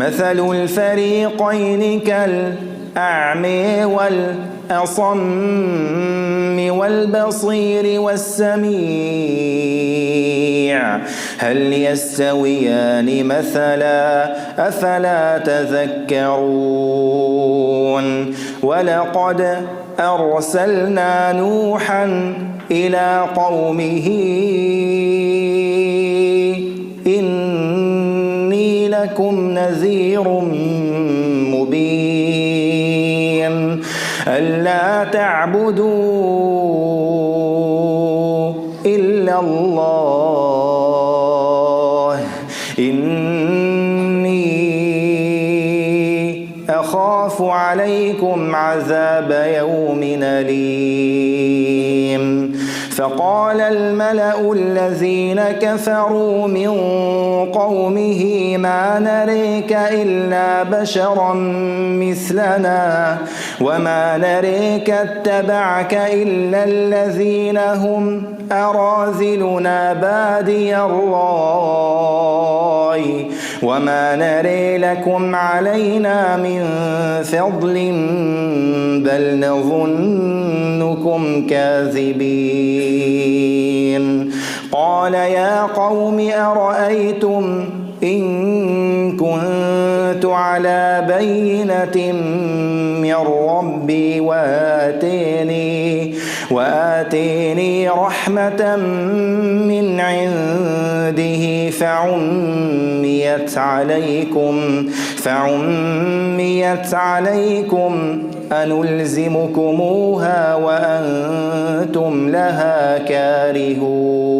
مثل الفريقين كالأعمى والأصم والبصير والسميع هل يستويان مثلا أفلا تذكرون ولقد أرسلنا نوحا إلى قومه إني لكم نذير مبين ألا تعبدوا إلا الله إني أخاف عليكم عذاب يوم أليم فقال الملأ الذين كفروا من قومه ما نريك إلا بشرا مثلنا وما نريك اتبعك إلا الذين هم أراذلنا بادي الرأي وما نري لكم علينا من فضل بل نظنكم كاذبين قال يا قوم أرأيتم إن كنت على بينة من ربي وآتيني رحمة من عنده فعميت عليكم أنلزمكموها وأنتم لها كارهون.